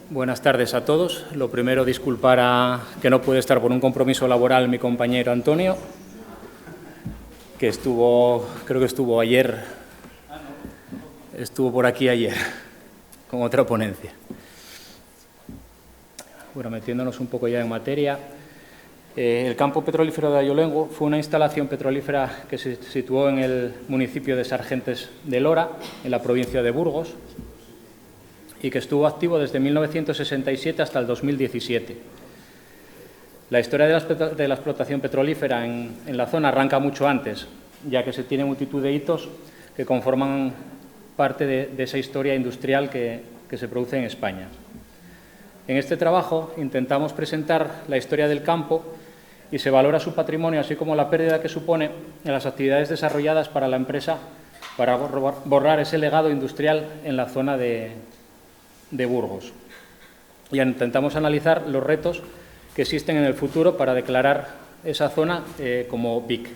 Buenas tardes a todos. Lo primero, disculpar que no puede estar por un compromiso laboral mi compañero Antonio, que creo que estuvo ayer, estuvo por aquí ayer, con otra ponencia. Bueno, metiéndonos un poco ya en materia, el campo petrolífero de Ayolongo fue una instalación petrolífera que se situó en el municipio de Sargentes de Lora, en la provincia de Burgos, y que estuvo activo desde 1967 hasta el 2017. La historia de la explotación petrolífera en la zona arranca mucho antes, ya que se tiene multitud de hitos que conforman parte de esa historia industrial que se produce en España. En este trabajo intentamos presentar la historia del campo y se valora su patrimonio, así como la pérdida que supone en las actividades desarrolladas para la empresa para borrar ese legado industrial en la zona de Burgos. Y intentamos analizar los retos que existen en el futuro para declarar esa zona como BIC,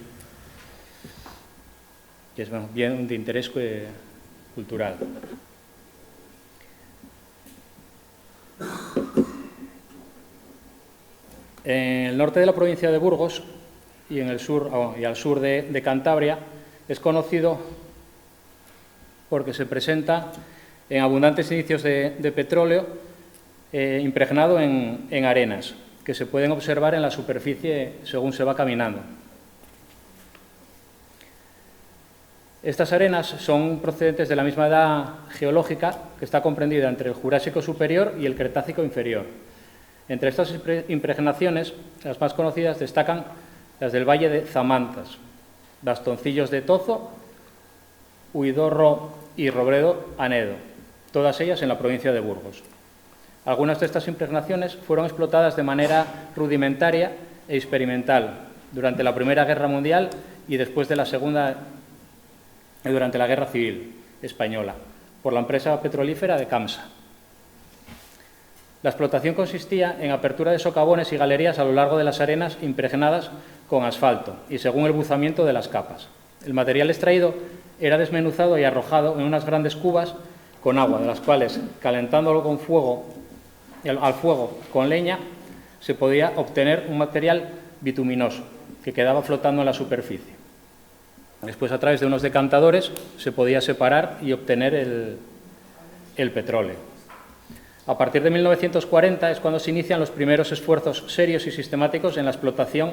que es bien de interés cultural. En el norte de la provincia de Burgos y, al sur de Cantabria es conocido porque se presenta en abundantes indicios de petróleo impregnado en arenas, que se pueden observar en la superficie según se va caminando. Estas arenas son procedentes de la misma edad geológica, que está comprendida entre el Jurásico superior y el Cretácico inferior. Entre estas impregnaciones, las más conocidas destacan las del Valle de Zamanzas, Bastoncillos de Tozo, Huidorro y Robredo Anedo, todas ellas en la provincia de Burgos. Algunas de estas impregnaciones fueron explotadas de manera rudimentaria e experimental durante la Primera Guerra Mundial y después de la Segunda, durante la Guerra Civil Española, por la empresa petrolífera de Camsa. La explotación consistía en apertura de socavones y galerías a lo largo de las arenas impregnadas con asfalto y según el buzamiento de las capas. El material extraído era desmenuzado y arrojado en unas grandes cubas con agua, de las cuales, calentándolo al fuego con leña, se podía obtener un material bituminoso que quedaba flotando en la superficie. Después, a través de unos decantadores, se podía separar y obtener el petróleo. A partir de 1940 es cuando se inician los primeros esfuerzos serios y sistemáticos en la explotación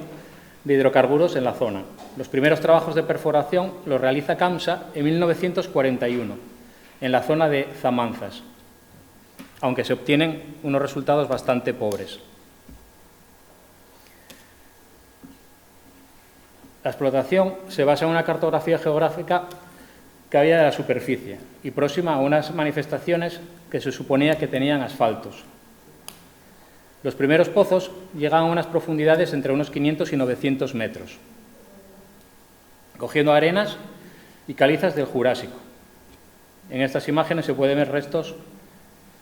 de hidrocarburos en la zona. Los primeros trabajos de perforación los realiza Camsa en 1941, en la zona de Zamanzas, aunque se obtienen unos resultados bastante pobres. La explotación se basa en una cartografía geográfica que había de la superficie y próxima a unas manifestaciones que se suponía que tenían asfaltos. Los primeros pozos llegan a unas profundidades entre unos 500 y 900 metros, cogiendo arenas y calizas del Jurásico. En estas imágenes se pueden ver restos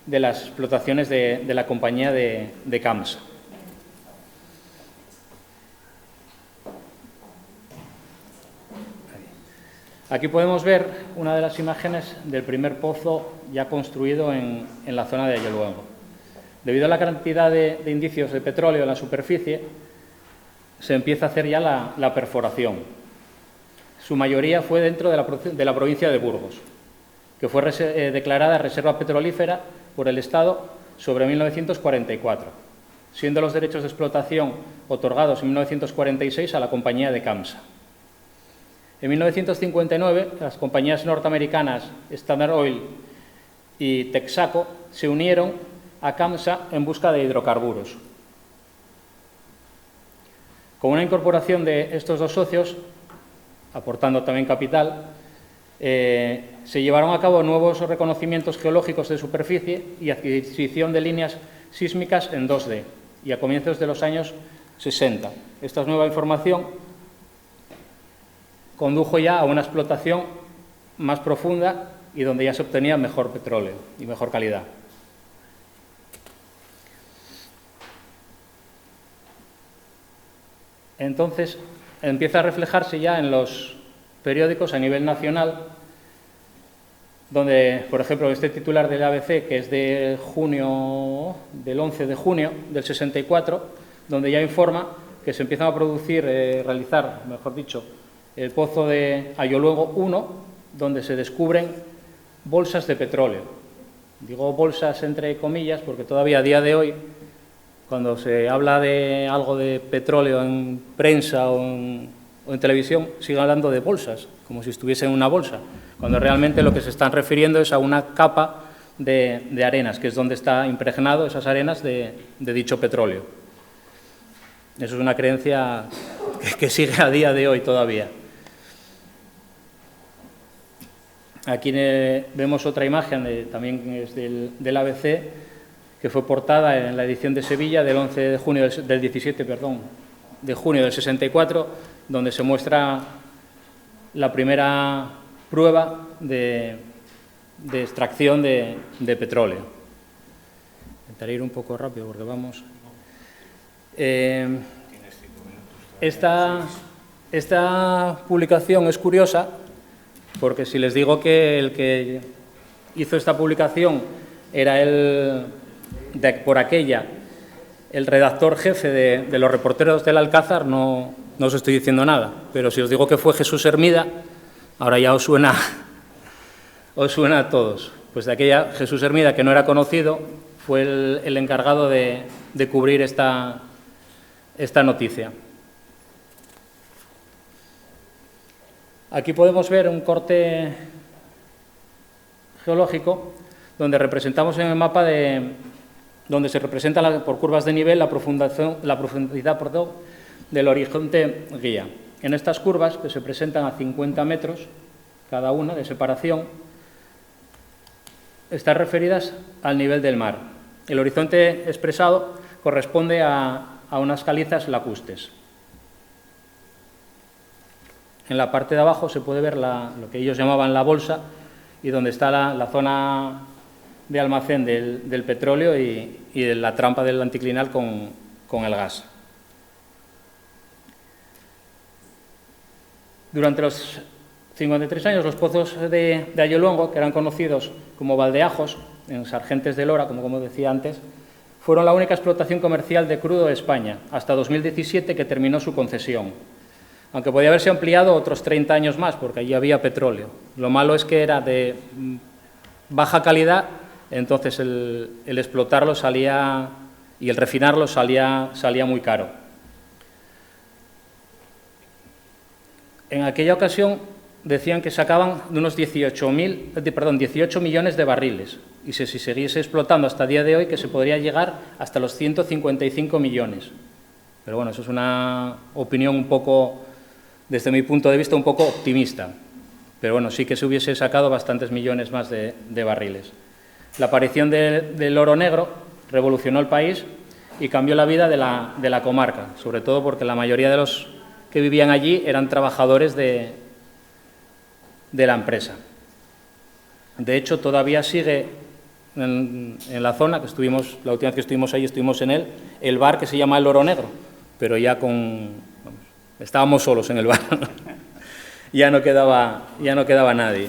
de las explotaciones de la compañía de Camsa. Aquí podemos ver una de las imágenes del primer pozo ya construido en la zona de Ayolongo. Debido a la cantidad de indicios de petróleo en la superficie, se empieza a hacer ya la perforación. Su mayoría fue dentro de la provincia de Burgos, que fue declarada reserva petrolífera por el Estado sobre 1944, siendo los derechos de explotación otorgados en 1946 a la compañía de Camsa. En 1959, las compañías norteamericanas Standard Oil y Texaco se unieron a Camsa en busca de hidrocarburos. Con una incorporación de estos dos socios, aportando también capital, se llevaron a cabo nuevos reconocimientos geológicos de superficie y adquisición de líneas sísmicas en 2D, y a comienzos de los años 60. Esta nueva información condujo ya a una explotación más profunda y donde ya se obtenía mejor petróleo y mejor calidad. Entonces, empieza a reflejarse ya en los periódicos a nivel nacional donde, por ejemplo, este titular del ABC, que es del 11 de junio del 64, donde ya informa que se empiezan a realizar, mejor dicho, el pozo de Ayoluengo 1, donde se descubren bolsas de petróleo. Digo bolsas entre comillas porque todavía a día de hoy, cuando se habla de algo de petróleo en prensa o en televisión, siguen hablando de bolsas, como si estuviese en una bolsa, cuando realmente lo que se están refiriendo es a una capa de arenas, que es donde está impregnado esas arenas de dicho petróleo. Eso es una creencia que sigue a día de hoy todavía. Aquí vemos otra imagen, también es del ABC, que fue portada en la edición de Sevilla del 11 de junio del 17, perdón, de junio del 64, donde se muestra la primera prueba de extracción de petróleo. Intentaré ir un poco rápido porque vamos. Esta publicación es curiosa porque si les digo que el que hizo esta publicación era por aquella el redactor jefe de los reporteros del Alcázar, no os estoy diciendo nada, pero si os digo que fue Jesús Hermida, ahora ya os suena a todos. Pues de aquella Jesús Hermida, que no era conocido, fue el encargado de cubrir esta noticia. Aquí podemos ver un corte geológico donde representamos en el mapa donde se representa por curvas de nivel la profundidad del horizonte guía. En estas curvas, que se presentan a 50 metros cada una de separación, están referidas al nivel del mar. El horizonte expresado corresponde a unas calizas lacustres. En la parte de abajo se puede ver lo que ellos llamaban la bolsa y donde está la zona de almacén del petróleo y de la trampa del anticlinal con el gas. Durante los 53 años, los pozos de Ayoluengo, que eran conocidos como Valdeajos, en Sargentes de Lora, como decía antes, fueron la única explotación comercial de crudo de España, hasta 2017, que terminó su concesión. Aunque podía haberse ampliado otros 30 años más, porque allí había petróleo. Lo malo es que era de baja calidad, entonces el explotarlo salía y el refinarlo salía muy caro. En aquella ocasión decían que sacaban de unos 18 millones de barriles, y si se siguiese explotando hasta el día de hoy, que se podría llegar hasta los 155 millones. Pero bueno, eso es una opinión un poco, desde mi punto de vista, un poco optimista. Pero bueno, sí que se hubiese sacado bastantes millones más de barriles. La aparición del oro negro revolucionó el país y cambió la vida de la comarca, sobre todo porque la mayoría de los que vivían allí eran trabajadores de la empresa. De hecho, todavía sigue en la zona, la última vez que estuvimos ahí, estuvimos en él, el bar que se llama El Oro Negro, pero ya estábamos solos en el bar, ya no quedaba nadie.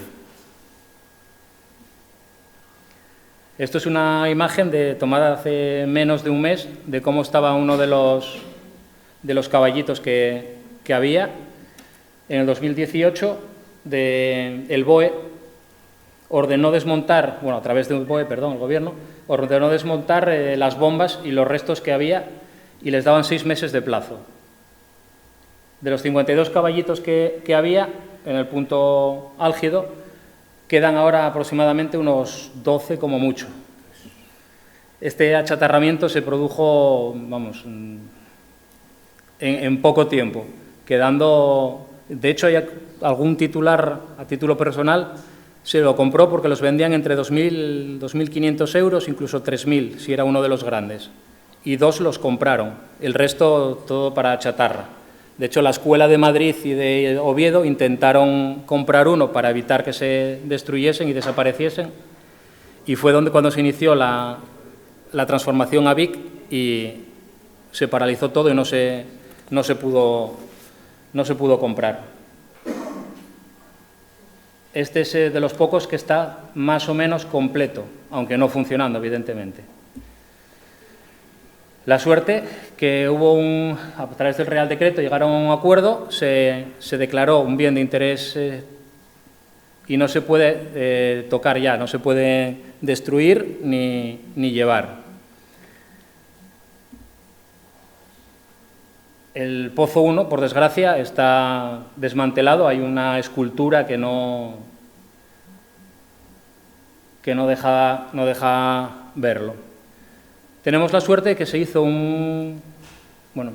Esto es una imagen tomada hace menos de un mes de cómo estaba uno de los caballitos que había. En el 2018, el BOE ordenó desmontar, a través del BOE, el Gobierno, ordenó desmontar las bombas y los restos que había y les daban 6 meses de plazo. De los 52 caballitos que había en el punto álgido, quedan ahora aproximadamente unos 12 como mucho. Este achatarramiento se produjo, en poco tiempo, quedando... De hecho, hay algún titular a título personal se lo compró porque los vendían entre 2.000, 2.500 euros, incluso 3.000, si era uno de los grandes. Y 2 los compraron, el resto todo para chatarra. De hecho, la Escuela de Madrid y de Oviedo intentaron comprar uno para evitar que se destruyesen y desapareciesen, y fue cuando se inició la transformación a Vic y se paralizó todo y no se pudo comprar. este es de los pocos que está más o menos completo, aunque no funcionando, evidentemente. La suerte que hubo a través del Real Decreto llegaron a un acuerdo, se declaró un bien de interés y no se puede tocar ya, no se puede destruir ni llevar. El Pozo 1, por desgracia, está desmantelado, hay una escultura que no deja verlo. Tenemos la suerte de que se hizo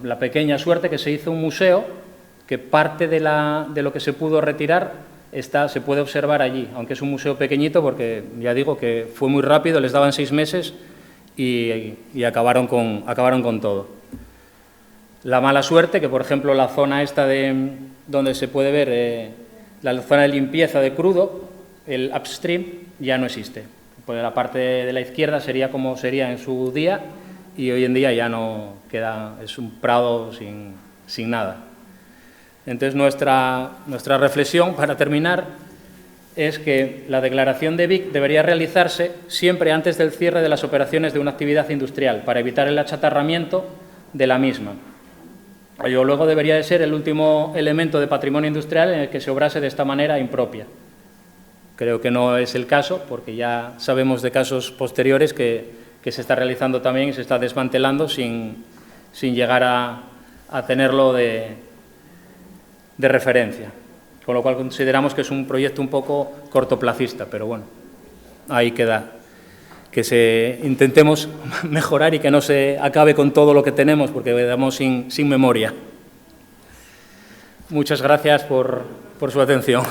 la pequeña suerte que se hizo un museo, que parte de lo que se pudo retirar se puede observar allí, aunque es un museo pequeñito porque, ya digo, que fue muy rápido, les daban 6 meses y acabaron con todo. La mala suerte, que por ejemplo la zona esta donde se puede ver la zona de limpieza de crudo, el upstream, ya no existe. Pues la parte de la izquierda sería como sería en su día y hoy en día ya no queda, es un prado sin nada. Entonces nuestra reflexión, para terminar, es que la declaración de Vic debería realizarse siempre antes del cierre de las operaciones de una actividad industrial, para evitar el achatarramiento de la misma. Luego debería de ser el último elemento de patrimonio industrial en el que se obrase de esta manera impropia. Creo que no es el caso, porque ya sabemos de casos posteriores que se está realizando también y se está desmantelando sin llegar a tenerlo de referencia. Con lo cual consideramos que es un proyecto un poco cortoplacista, pero bueno, ahí queda. Que intentemos mejorar y que no se acabe con todo lo que tenemos, porque quedamos sin memoria. Muchas gracias por su atención.